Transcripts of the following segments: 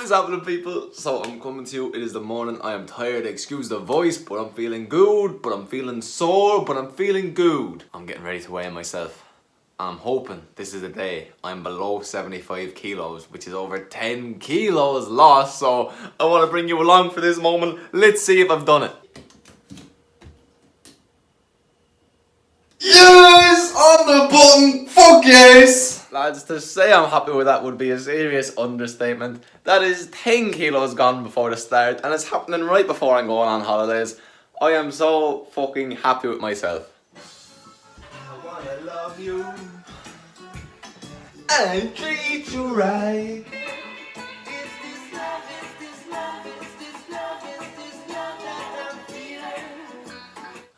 is happening, people? So I'm coming to you. It is the morning. I am tired. Excuse the voice, but I'm feeling good. But I'm feeling sore, but I'm feeling good. I'm getting ready to weigh myself. I'm hoping this is the day I'm below 75 kilos, which is over 10 kilos lost. So I want to bring you along for this moment. Let's see if I've done it. Yes! On the button! Fuck yes! Lads, to say I'm happy with that would be a serious understatement. That is 10 kilos gone before the start, and it's happening right before I'm going on holidays. I am so fucking happy with myself. I wanna love you and treat you right.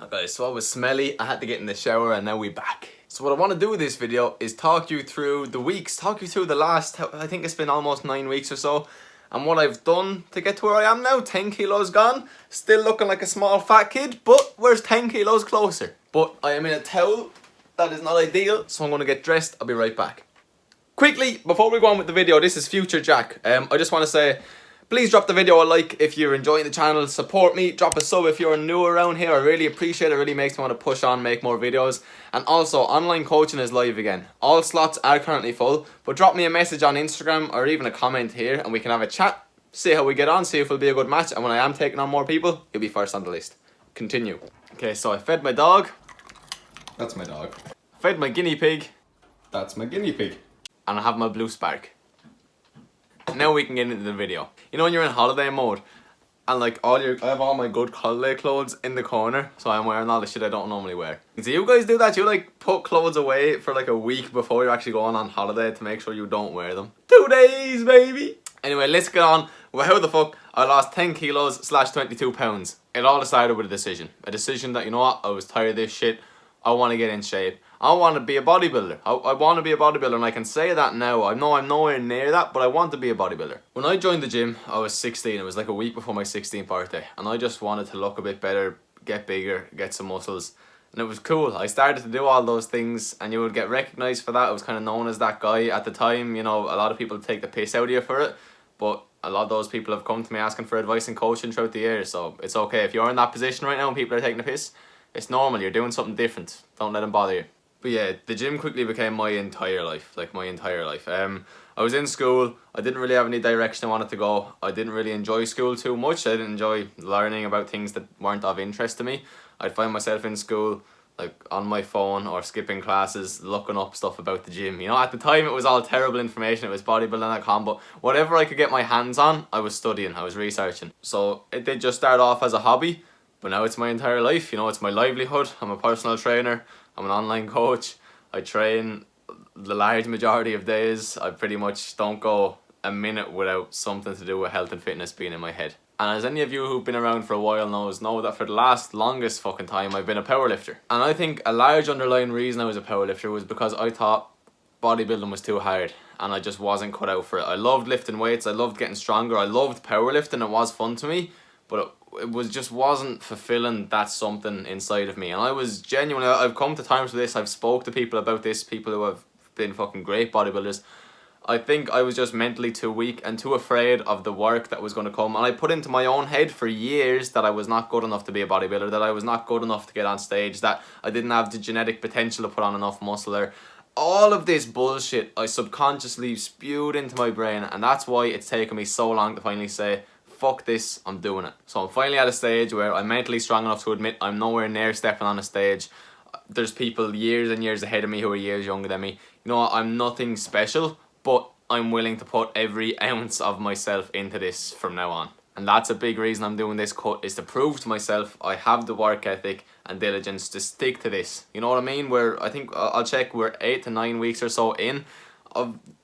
Okay, so I was smelly, I had to get in the shower, and now we're back. So what I want to do with this video is talk you through the weeks, talk you through the last, I think it's been almost 9 weeks or so, and what I've done to get to where I am now. 10 kilos gone, still looking like a small fat kid, but where's 10 kilos closer? But I am in a towel, that is not ideal, so I'm going to get dressed. I'll be right back. Quickly, before we go on with the video, this is Future Jack. I just want to say, please drop the video a like if you're enjoying the channel, support me, drop a sub if you're new around here. I really appreciate it, really makes me want to push on, make more videos. And also, online coaching is live again. All slots are currently full, but drop me a message on Instagram or even a comment here and we can have a chat, see how we get on, see if it'll be a good match, and when I am taking on more people, you'll be first on the list. Continue. Okay, so I fed my dog. That's my dog. Fed my guinea pig. That's my guinea pig. And I have my blue spark. Now we can get into the video. You know when you're in holiday mode and like I have all my good holiday clothes in the corner, so I'm wearing all the shit I don't normally wear. So you guys do that? You like put clothes away for like a week before you're actually going on holiday to make sure you don't wear them. 2 days, baby! Anyway, let's get on. Well, how the fuck I lost 10 kilos / 22 pounds. It all started with a decision. A decision that, you know what, I was tired of this shit. I want to get in shape. I want to be a bodybuilder. I want to be a bodybuilder, and I can say that now. I know I'm nowhere near that, but I want to be a bodybuilder. When I joined the gym, I was 16. It was like a week before my 16th birthday, and I just wanted to look a bit better, get bigger, get some muscles, and it was cool. I started to do all those things, and you would get recognised for that. I was kind of known as that guy at the time. You know, a lot of people take the piss out of you for it, but a lot of those people have come to me asking for advice and coaching throughout the years, so it's okay. If you're in that position right now and people are taking the piss, it's normal. You're doing something different. Don't let them bother you. But yeah, the gym quickly became my entire life, like my entire life. I was in school, I didn't really have any direction I wanted to go. I didn't really enjoy school too much. I didn't enjoy learning about things that weren't of interest to me. I'd find myself in school, like on my phone or skipping classes, looking up stuff about the gym. You know, at the time it was all terrible information, it was bodybuilding.com, but whatever I could get my hands on, I was studying, I was researching. So it did just start off as a hobby, but now it's my entire life. You know, it's my livelihood. I'm a personal trainer. I'm an online coach. I train the large majority of days. I pretty much don't go a minute without something to do with health and fitness being in my head. And as any of you who've been around for a while know that for the longest fucking time I've been a powerlifter. And I think a large underlying reason I was a powerlifter was because I thought bodybuilding was too hard and I just wasn't cut out for it. I loved lifting weights, I loved getting stronger, I loved powerlifting, it was fun to me, but it just wasn't fulfilling that something inside of me. And I was genuinely, I've come to terms with this, I've spoke to people about this, people who have been fucking great bodybuilders. I think I was just mentally too weak and too afraid of the work that was going to come. And I put into my own head for years that I was not good enough to be a bodybuilder, that I was not good enough to get on stage, that I didn't have the genetic potential to put on enough muscle, or all of this bullshit I subconsciously spewed into my brain. And that's why it's taken me so long to finally say, fuck this, I'm doing it. So I'm finally at a stage where I'm mentally strong enough to admit I'm nowhere near stepping on a stage. There's people years and years ahead of me who are years younger than me. You know what, I'm nothing special, but I'm willing to put every ounce of myself into this from now on. And that's a big reason I'm doing this cut, is to prove to myself I have the work ethic and diligence to stick to this. You know what I mean? I think I'll check, we're 8 to 9 weeks or so in.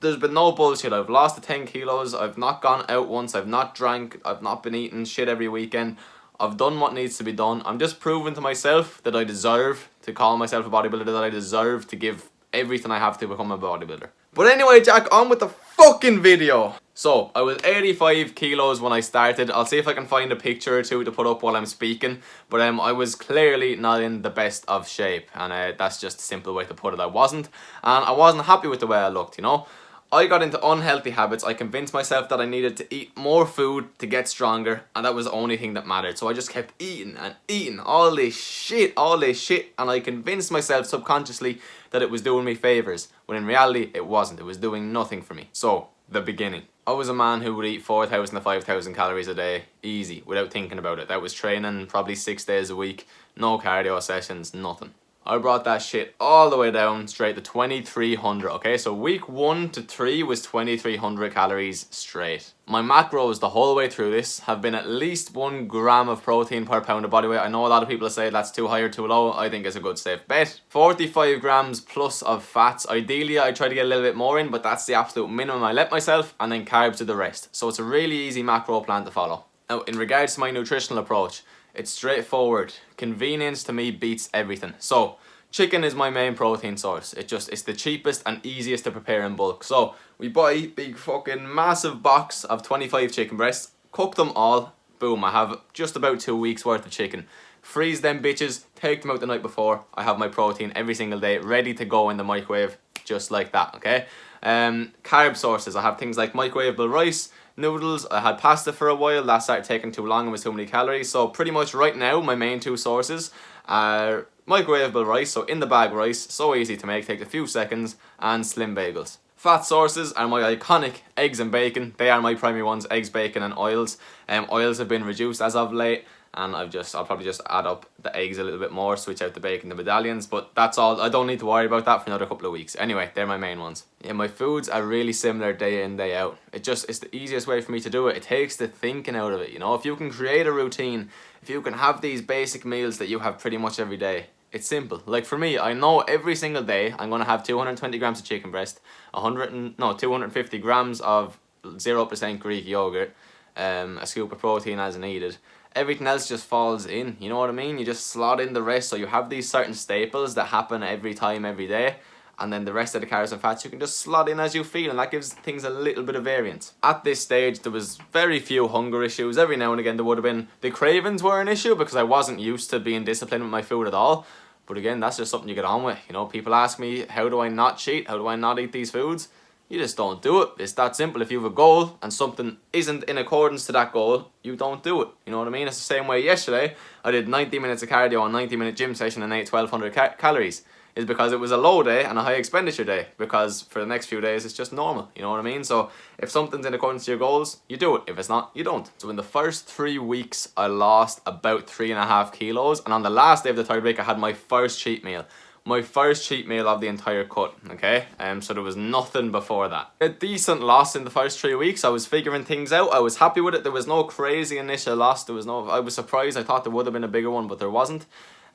There's been no bullshit. I've lost the 10 kilos, I've not gone out once, I've not drank, I've not been eating shit every weekend. I've done what needs to be done. I'm just proving to myself that I deserve to call myself a bodybuilder, that I deserve to give everything I have to become a bodybuilder. But anyway, Jack, on with the fucking video. So, I was 85 kilos when I started. I'll see if I can find a picture or two to put up while I'm speaking. But I was clearly not in the best of shape. And that's just a simple way to put it. I wasn't. And I wasn't happy with the way I looked, you know. I got into unhealthy habits. I convinced myself that I needed to eat more food to get stronger, and that was the only thing that mattered. So I just kept eating and eating all this shit, and I convinced myself subconsciously that it was doing me favors, when in reality it wasn't. It was doing nothing for me. So, the beginning. I was a man who would eat 4,000 to 5,000 calories a day, easy, without thinking about it. That was training probably 6 days a week, no cardio sessions, nothing. I brought that shit all the way down straight to 2,300, okay? So week 1 to 3 was 2,300 calories straight. My macros the whole way through this have been at least 1 gram of protein per pound of body weight. I know a lot of people say that's too high or too low. I think it's a good safe bet. 45 grams plus of fats. Ideally, I try to get a little bit more in, but that's the absolute minimum I let myself, and then carbs to the rest. So it's a really easy macro plan to follow. Now, in regards to my nutritional approach, it's straightforward. Convenience to me beats everything. So, chicken is my main protein source. It's the cheapest and easiest to prepare in bulk. So, we buy big fucking massive box of 25 chicken breasts, cook them all, boom, I have just about 2 weeks worth of chicken. Freeze them bitches, take them out the night before. I have my protein every single day, ready to go in the microwave, just like that, okay? Carb sources, I have things like microwavable rice, noodles. I had pasta for a while, that started taking too long and was too many calories. So pretty much right now my main 2 sources are microwavable rice, so in the bag rice, so easy to make, takes a few seconds, and slim bagels. Fat sources are my iconic eggs and bacon. They are my primary ones, eggs, bacon and oils. Oils have been reduced as of late, and I'll probably just add up the eggs a little bit more, switch out the bacon, the medallions, but that's all. I don't need to worry about that for another couple of weeks. Anyway, they're my main ones. Yeah, my foods are really similar day in, day out. It's the easiest way for me to do it. It takes the thinking out of it, you know. If you can create a routine, if you can have these basic meals that you have pretty much every day, it's simple. Like for me, I know every single day I'm going to have 220 grams of chicken breast, 250 grams of 0% Greek yogurt, a scoop of protein as needed. Everything else just falls in, you know what I mean? You just slot in the rest, so you have these certain staples that happen every time, every day, and then the rest of the carbs and fats you can just slot in as you feel, and that gives things a little bit of variance. At this stage, there was very few hunger issues. Every now and again there would have been. The cravings were an issue because I wasn't used to being disciplined with my food at all. But again, that's just something you get on with. You know, people ask me, how do I not cheat? How do I not eat these foods? You just don't do it. It's that simple. If you have a goal and something isn't in accordance to that goal, you don't do it. You know what I mean? It's the same way yesterday. I did 90 minutes of cardio and 90-minute gym session and ate 1,200 calories. It's because it was a low day and a high expenditure day. Because for the next few days, it's just normal. You know what I mean? So if something's in accordance to your goals, you do it. If it's not, you don't. So in the first 3 weeks, I lost about 3.5 kilos. And on the last day of the 3rd week, I had my first cheat meal. My first cheat meal of the entire cut, okay? So there was nothing before that. A decent loss in the first 3 weeks. I was figuring things out. I was happy with it. There was no crazy initial loss. I was surprised. I thought there would have been a bigger one, but there wasn't.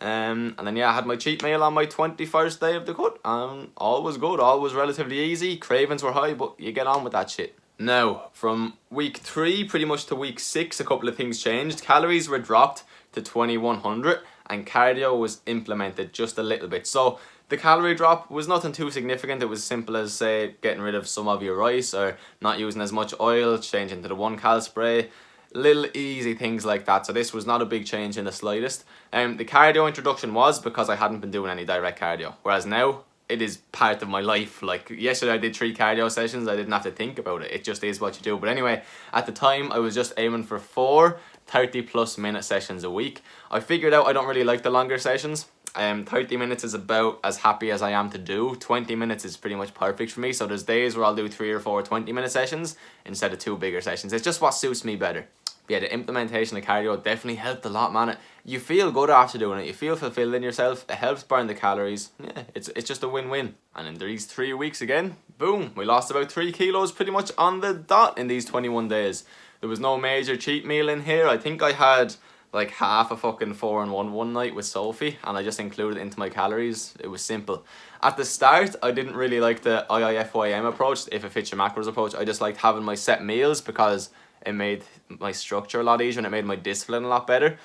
And then yeah, I had my cheat meal on my 21st day of the cut. All was good. All was relatively easy. Cravings were high, but you get on with that shit. Now, from week 3 pretty much to week 6, a couple of things changed. Calories were dropped to 2,100 and cardio was implemented just a little bit. So the calorie drop was nothing too significant. It was simple as, say, getting rid of some of your rice or not using as much oil, changing to the 1 cal spray. Little easy things like that. So this was not a big change in the slightest. The cardio introduction was because I hadn't been doing any direct cardio. Whereas now, it is part of my life. Like yesterday I did 3 cardio sessions. I didn't have to think about it. It just is what you do. But anyway, at the time I was just aiming for 4 30+ minute sessions a week. I figured out I don't really like the longer sessions. 30 minutes is about as happy as I am to do. 20 minutes is pretty much perfect for me. So there's days where I'll do 3 or 4 20-minute sessions instead of 2 bigger sessions. It's just what suits me better. But yeah, the implementation of cardio definitely helped a lot, man. You feel good after doing it. You feel fulfilled in yourself. It helps burn the calories. Yeah, it's just a win-win. And in these 3 weeks again, boom, we lost about 3 kilos pretty much on the dot in these 21 days. There was no major cheat meal in here. I think I had like half a fucking 4-in-1 one night with Sophie, and I just included it into my calories. It was simple. At the start, I didn't really like the IIFYM approach, if it fits your macros approach. I just liked having my set meals because it made my structure a lot easier and it made my discipline a lot better.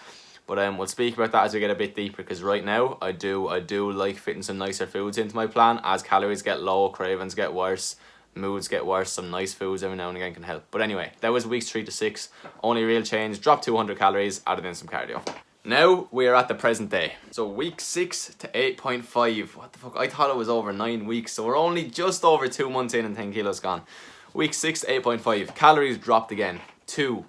But we'll speak about that as we get a bit deeper, because right now I do like fitting some nicer foods into my plan. As calories get low, cravings get worse, moods get worse, some nice foods every now and again can help. But anyway, that was weeks 3 to 6. Only real change, dropped 200 calories, added in some cardio. now we are at the present day. So week 6 to 8.5. What the fuck? I thought it was over 9 weeks. So we're only just over 2 months in and 10 kilos gone. Week 6 to 8.5. Calories dropped again. 2.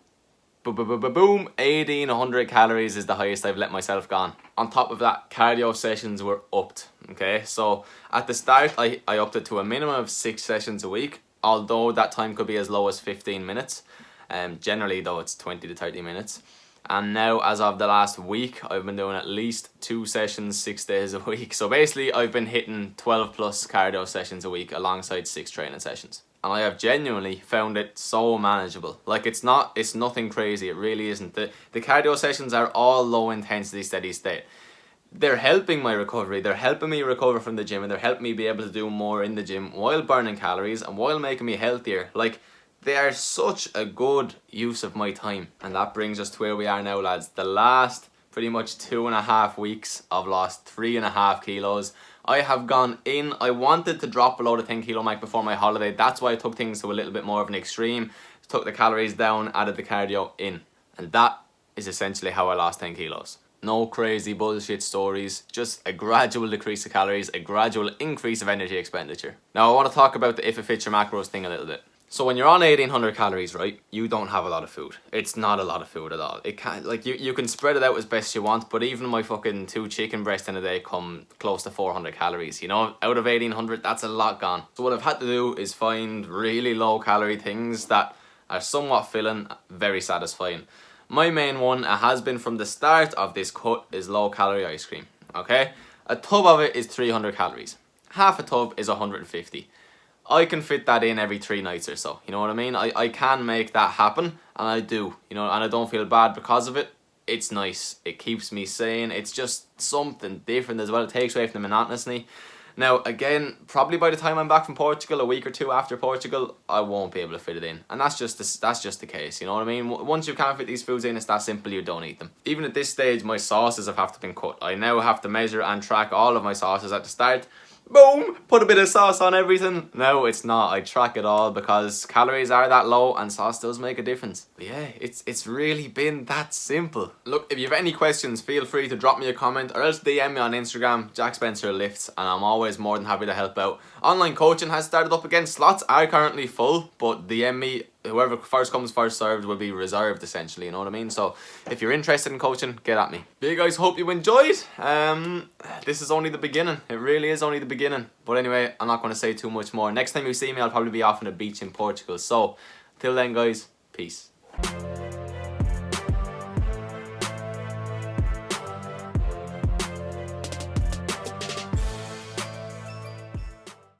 Boom. 1800 calories is the highest I've let myself gone. On top of that, cardio sessions were upped. Okay, so at the start, I upped it to a minimum of 6 sessions a week. Although that time could be as low as 15 minutes. Generally though, it's 20 to 30 minutes. And now, as of the last week, I've been doing at least 2 sessions 6 days a week. So basically, I've been hitting 12 plus cardio sessions a week alongside 6 training sessions. And I have genuinely found it so manageable. Like, it's nothing crazy. It really isn't. The cardio sessions are all low intensity, steady state. They're helping my recovery. They're helping me recover from the gym, and they're helping me be able to do more in the gym while burning calories and while making me healthier. Like, they are such a good use of my time. And that brings us to where we are now, lads. The last pretty much 2.5 weeks, I've lost 3.5 kilos. I have gone in. I wanted to drop below the 10 kilo mark before my holiday. That's why I took things to a little bit more of an extreme. Took the calories down, added the cardio in. And that is essentially how I lost 10 kilos. No crazy bullshit stories, just a gradual decrease of calories, a gradual increase of energy expenditure. Now I want to talk about the if it fits your macros thing a little bit. So when you're on 1800 calories, right, you don't have a lot of food. It's not a lot of food at all. It can't, like, you can spread it out as best you want, but even my fucking 2 chicken breasts in a day come close to 400 calories, you know? Out of 1800, that's a lot gone. So what I've had to do is find really low calorie things that are somewhat filling, very satisfying. My main one, has been from the start of this cut, is low calorie ice cream, okay? A tub of it is 300 calories. Half a tub is 150. I can fit that in every 3 nights or so, you know what I mean? I can make that happen, and I do, you know, and I don't feel bad because of it. It's nice. It keeps me sane. It's just something different as well. It takes away from the monotonousy. Now, again, probably by the time I'm back from Portugal, a week or 2 after Portugal, I won't be able to fit it in. And that's just the case, you know what I mean? Once you can't fit these foods in, it's that simple, you don't eat them. Even at this stage, my sauces have to been cut. I now have to measure and track all of my sauces at the start. Boom! Put a bit of sauce on everything. No, it's not. I track it all because calories are that low and sauce does make a difference. But yeah, it's really been that simple. Look, if you have any questions, feel free to drop me a comment or else DM me on Instagram, Jack Spencer Lifts, and I'm always more than happy to help out. Online coaching has started up again. Slots are currently full, but DM me. Whoever first comes, first served will be reserved, essentially, you know what I mean? So, if you're interested in coaching, get at me. But you guys, hope you enjoyed. This is only the beginning. It really is only the beginning. But anyway, I'm not going to say too much more. Next time you see me, I'll probably be off on a beach in Portugal. So, till then, guys, peace.